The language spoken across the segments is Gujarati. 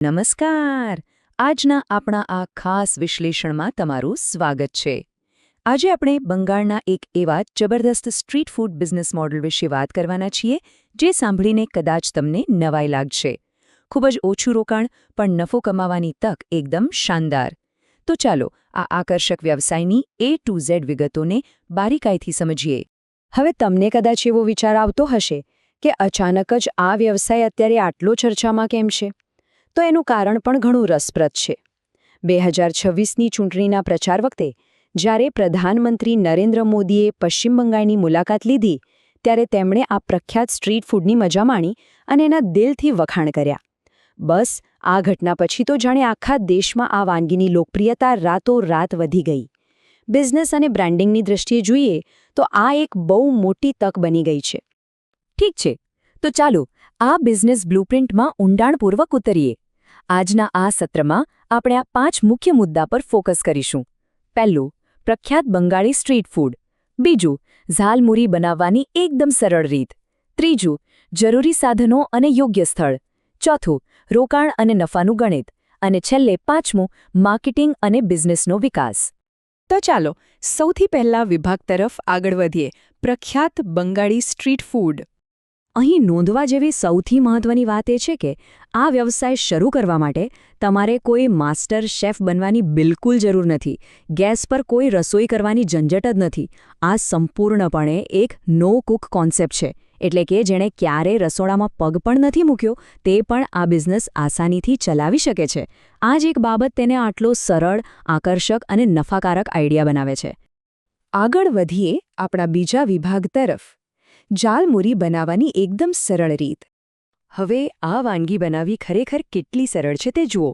નમસ્કાર. આજના આપણા આ ખાસ વિશ્લેષણમાં તમારું સ્વાગત છે. આજે આપણે બંગાળના એક એવા જબરદસ્ત સ્ટ્રીટ ફૂડ બિઝનેસ મોડલ વિશે વાત કરવાના છીએ જે સાંભળીને કદાચ તમને નવાઈ લાગશે. ખૂબ જ ઓછું રોકાણ પણ નફો કમાવાની તક એકદમ શાનદાર. તો ચાલો આ આકર્ષક વ્યવસાયની A to Z વિગતોને બારીકાઈથી સમજીએ. હવે તમને કદાચ એવો વિચાર આવતો હશે કે અચાનક જ આ વ્યવસાય અત્યારે આટલો ચર્ચામાં કેમ છે? તો એનું કારણ પણ ઘણું રસપ્રદ છે. 2026ની ચૂંટણીના પ્રચાર વખતે જ્યારે પ્રધાનમંત્રી નરેન્દ્ર મોદીએ પશ્ચિમ બંગાળની મુલાકાત લીધી ત્યારે તેમણે આ પ્રખ્યાત સ્ટ્રીટ ફૂડની મજા માણી અને એના દિલથી વખાણ કર્યા. બસ આ ઘટના પછી તો જાણે આખા દેશમાં આ વાનગીની લોકપ્રિયતા રાતોરાત વધી ગઈ. બિઝનેસ અને બ્રાન્ડિંગની દૃષ્ટિએ જોઈએ તો આ એક બહુ મોટી તક બની ગઈ છે. ઠીક છે, તો ચાલો આ બિઝનેસ બ્લુપ્રિન્ટમાં ઊંડાણપૂર્વક ઉતરીએ. આજના આ સત્રમાં આપણે આ 5 મુખ્ય મુદ્દા પર ફોકસ કરીશું. પહેલું, પ્રખ્યાત બંગાળી સ્ટ્રીટ ફૂડ. બીજું, ઝાલમુરી બનાવવાની એકદમ સરળ રીત. ત્રીજું, જરૂરી સાધનો અને યોગ્ય સ્થળ. ચોથું, રોકાણ અને નફાનું ગણિત. અને છેલ્લે પાંચમું, માર્કેટિંગ અને બિઝનેસનો વિકાસ. તો ચાલો સૌથી પહેલા વિભાગ તરફ આગળ વધીએ. પ્રખ્યાત બંગાળી સ્ટ્રીટ ફૂડ. અહીં નોંધવા જેવી સૌથી મહત્વની વાત એ છે કે આ વ્યવસાય શરૂ કરવા માટે તમારે કોઈ માસ્ટર શેફ બનવાની બિલકુલ જરૂર નથી. ગેસ પર કોઈ રસોઈ કરવાની ઝંઝટ જ નથી. આ સંપૂર્ણપણે એક નો કુક કોન્સેપ્ટ છે. એટલે કે જેણે ક્યારેય રસોડામાં પગ પણ નથી મૂક્યો તે પણ આ બિઝનેસ આસાનીથી ચલાવી શકે છે. આ જ એક બાબત તેને આટલો સરળ, આકર્ષક અને નફાકારક આઈડિયા બનાવે છે. આગળ વધીએ આપણા બીજા વિભાગ તરફ. ઝાલમુરી બનાવવાની એકદમ સરળ રીત. હવે આ વાનગી બનાવવી ખરેખર કેટલી સરળ છે તે જુઓ.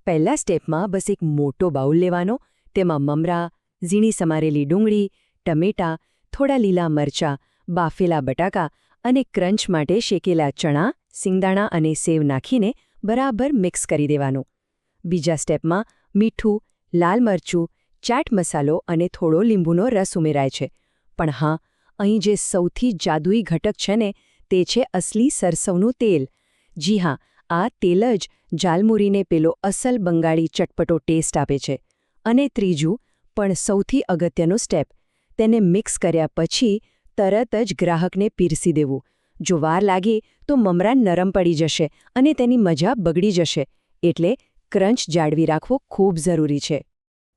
પહેલા સ્ટેપમાં બસ એક મોટો બાઉલ લેવાનો, તેમાં મમરા, ઝીણી સમારેલી ડુંગળી, ટમેટાં, થોડા લીલા મરચાં, બાફેલા બટાકા અને ક્રંચ માટે શેકેલા ચણા, સિંગદાણા અને સેવ નાખીને બરાબર મિક્સ કરી દેવાનું. બીજા સ્ટેપમાં મીઠું, લાલ મરચું, ચાટ મસાલો અને થોડો લીંબુનો રસ ઉમેરાય છે. પણ હા, અહીં જે સૌથી જાદુઈ ઘટક છે ને તે છે અસલી સરસવનું તેલ. જી હા, આ તેલ જ ઝાલમુરીને પેલો અસલ બંગાળી ચટપટો ટેસ્ટ આપે છે. અને ત્રીજું પણ સૌથી અગત્યનું સ્ટેપ, તેને મિક્સ કર્યા પછી તરત જ ગ્રાહકને પીરસી દેવું. જો વાર લાગે તો મમરા નરમ પડી જશે અને તેની મજા બગડી જશે. એટલે ક્રંચ જાળવી રાખવો ખૂબ જરૂરી છે.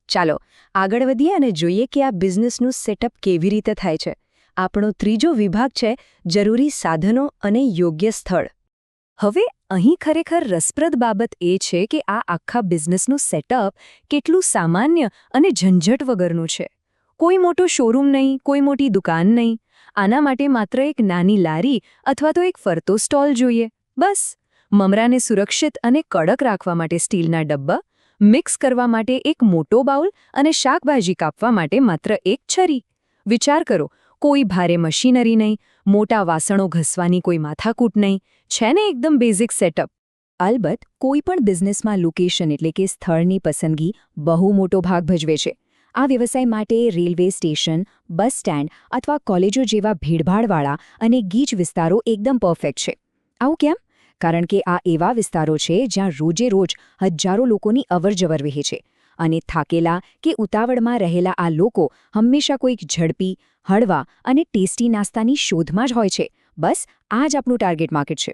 ચાલો આગળ વધીએ અને જોઈએ કે આ બિઝનેસનું સેટઅપ કેવી રીતે થાય છે. આપણો ત્રીજો વિભાગ છે જરૂરી સાધનો અને યોગ્ય સ્થળ. હવે અહીં ખરેખર રસપ્રદ બાબત એ છે કે આ આખા બિઝનેસનું સેટઅપ કેટલું સામાન્ય અને ઝંઝટ વગરનું છે. કોઈ મોટો શોરૂમ નહીં, કોઈ મોટી દુકાન નહીં. આના માટે માત્ર એક નાની લારી અથવા તો એક ફરતો સ્ટોલ જોઈએ. બસ મમરાને સુરક્ષિત અને કડક રાખવા માટે સ્ટીલના ડબ્બા, મિક્સ કરવા માટે એક મોટો બાઉલ અને શાકભાજી કાપવા માટે માત્ર એક છરી. વિચાર કરો, કોઈ ભારે મશીનરી નહીં, મોટા વાસણો ઘસવાની કોઈ માથાકૂટ નહીં. છે ને એકદમ બેઝિક સેટઅપ. અલબત્ત કોઈ પણ બિઝનેસમાં લોકેશન એટલે કે સ્થળની પસંદગી બહુ મોટો ભાગ ભજવે છે. આ વ્યવસાય માટે રેલવે સ્ટેશન, બસ સ્ટેન્ડ અથવા કોલેજો જેવા ભીડભાડવાળા અને ગીચ વિસ્તારો એકદમ પરફેક્ટ છે. આવું કેમ? કારણ કે આ એવા વિસ્તારો છે જ્યાં રોજે રોજ હજારો લોકોની અવરજવર રહે છે. અને થાકેલા કે ઉતાવળમાં રહેલા આ લોકો હંમેશા કોઈક ઝડપી, હળવા અને ટેસ્ટી નાસ્તાની શોધમાં જ હોય છે. બસ આ જ આપણું ટાર્ગેટ માર્કેટ છે.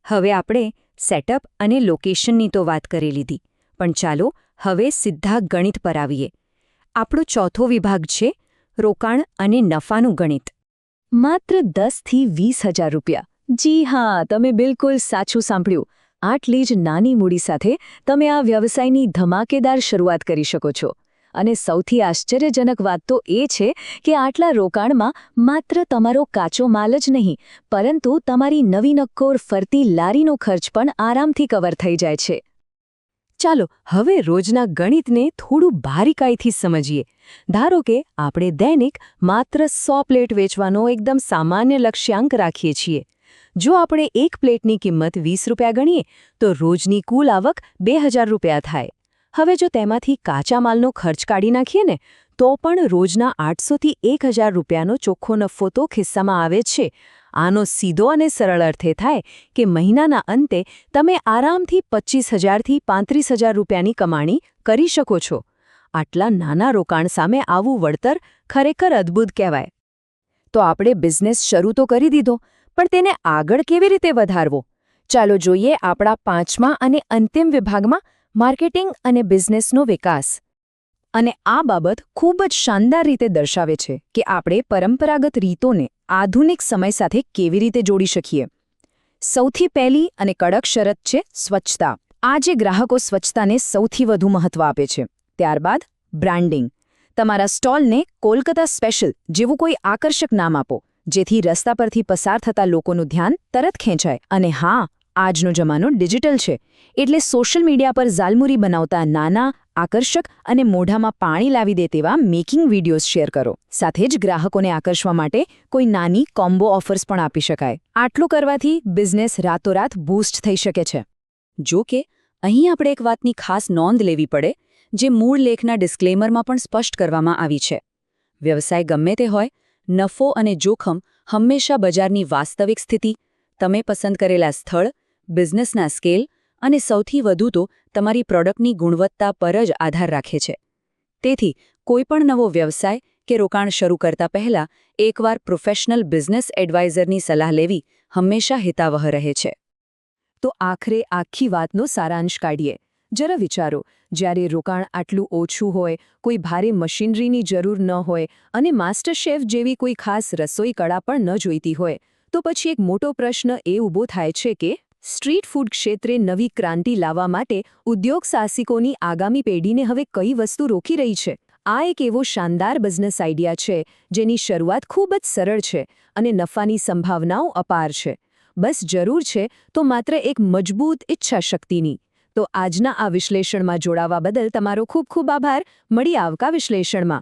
હવે આપણે સેટઅપ અને લોકેશનની તો વાત કરી લીધી, પણ ચાલો હવે સીધા ગણિત પર આવીએ. આપણો ચોથો વિભાગ છે રોકાણ અને નફાનું ગણિત. માત્ર 10થી 20,000 રૂપિયા. જી હા, તમે બિલકુલ સાચું સાંભળ્યું. આટલી જ નાની મૂડી સાથે તમે આ વ્યવસાયની ધમાકેદાર શરૂઆત કરી શકો છો. અને સૌથી આશ્ચર્યજનક વાત તો એ છે કે આટલા રોકાણમાં માત્ર તમારો કાચો માલ જ નહીં, પરંતુ તમારી નવી નક્કોર ફરતી લારીનો ખર્ચ પણ આરામથી કવર થઈ જાય છે. ચાલો હવે રોજના ગણિતને થોડું બારીકાઈથી સમજીએ. ધારો કે આપણે દૈનિક માત્ર 100 પ્લેટ વેચવાનો એકદમ સામાન્ય લક્ષ્યાંક રાખીએ છીએ. જો આપણે એક પ્લેટની કિંમત 20 રૂપિયા ગણીએ તો રોજની કુલ આવક 2,000 રૂપિયા થાય. હવે જો તેમાંથી કાચા માલનો ખર્ચ કાઢી નાખીએ ને તો પણ રોજના 800થી 1000 રૂપિયાનો ચોખ્ખો નફો તો ખિસ્સામાં આવે છે. આનો સીધો અને સરળ અર્થ એ થાય કે મહિનાના અંતે તમે આરામથી 25000થી 35000 રૂપિયાની કમાણી કરી શકો છો. આટલા નાના રોકાણ સામે આવું વળતર ખરેખર અદ્ભુત કહેવાય. તો આપણે બિઝનેસ શરૂ તો કરી દીધો, પણ તેને આગળ કેવી રીતે વધારવો? ચાલો જોઈએ આપણા 5મા અને અંતિમ વિભાગમાં માર્કેટિંગ અને બિઝનેસનો વિકાસ. અને આ બાબત ખૂબ જ શાનદાર રીતે દર્શાવે છે કે આપણે પરંપરાગત રીતોને આધુનિક સમય સાથે કેવી રીતે જોડી શકીએ. સૌથી પહેલી અને કડક શરત છે સ્વચ્છતા. આજે ગ્રાહકો સ્વચ્છતાને સૌથી વધુ મહત્વ આપે છે. ત્યારબાદ બ્રાન્ડિંગ. તમારા સ્ટોલને કોલકાતા સ્પેશિયલ જેવું કોઈ આકર્ષક નામ આપો, જેથી રસ્તા પરથી પસાર થતા લોકોનું ધ્યાન તરત ખેંચાય. અને હા, આજનો જમાનો ડિજિટલ છે, એટલે સોશિયલ મીડિયા પર ઝાલમુરી બનાવતા નાના, આકર્ષક અને મોઢામાં પાણી લાવી દે તેવા મેકિંગ વિડીયોઝ શેર કરો. સાથે જ ગ્રાહકોને આકર્ષવા માટે કોઈ નાની કોમ્બો ઓફર્સ પણ આપી શકાય. આટલું કરવાથી બિઝનેસ રાતોરાત બૂસ્ટ થઈ શકે છે. જો કે અહીં આપણે એક વાતની ખાસ નોંધ લેવી પડે, જે મૂળ લેખના ડિસ્ક્લેમરમાં પણ સ્પષ્ટ કરવામાં આવી છે. વ્યવસાય ગમે તે હોય, નફો અને જોખમ હંમેશા બજારની વાસ્તવિક સ્થિતિ, તમે પસંદ કરેલા સ્થળ, બિઝનેસના સ્કેલ અને સૌથી વધુ તો તમારી પ્રોડક્ટની ગુણવત્તા પર જ આધાર રાખે છે. તેથી કોઈપણ નવો વ્યવસાય કે રોકાણ શરૂ કરતા પહેલા એકવાર પ્રોફેશનલ બિઝનેસ એડવાઇઝરની સલાહ લેવી હંમેશા હિતાવહ રહે છે. તો આખરે આખી વાતનો સારાંશ કાઢીએ. જરા વિચારો, જ્યારે રોકાણ આટલું ઓછું હોય, કોઈ ભારે મશીનરીની જરૂર ન હોય અને માસ્ટર શેફ જેવી કોઈ ખાસ રસોઈ કળા પણ ન જોઈતી હોય, તો પછી એક મોટો પ્રશ્ન એ ઊભો થાય છે કે સ્ટ્રીટ ફૂડ ક્ષેત્રે નવી ક્રાંતિ લાવવા માટે ઉદ્યોગ સાહસિકોની આગામી પેઢીને હવે કઈ વસ્તુ રોકી રહી છે? આ એક એવો શાનદાર બિઝનેસ આઈડિયા છે જેની શરૂઆત ખૂબ જ સરળ છે અને નફાની સંભાવનાઓ અપાર છે. બસ જરૂર છે તો માત્ર એક મજબૂત ઈચ્છાશક્તિની. તો આજના આ વિશ્લેષણમાં જોડાવા બદલ તમારો ખૂબ ખૂબ આભાર. મળીએ આવતા વિશ્લેષણમાં.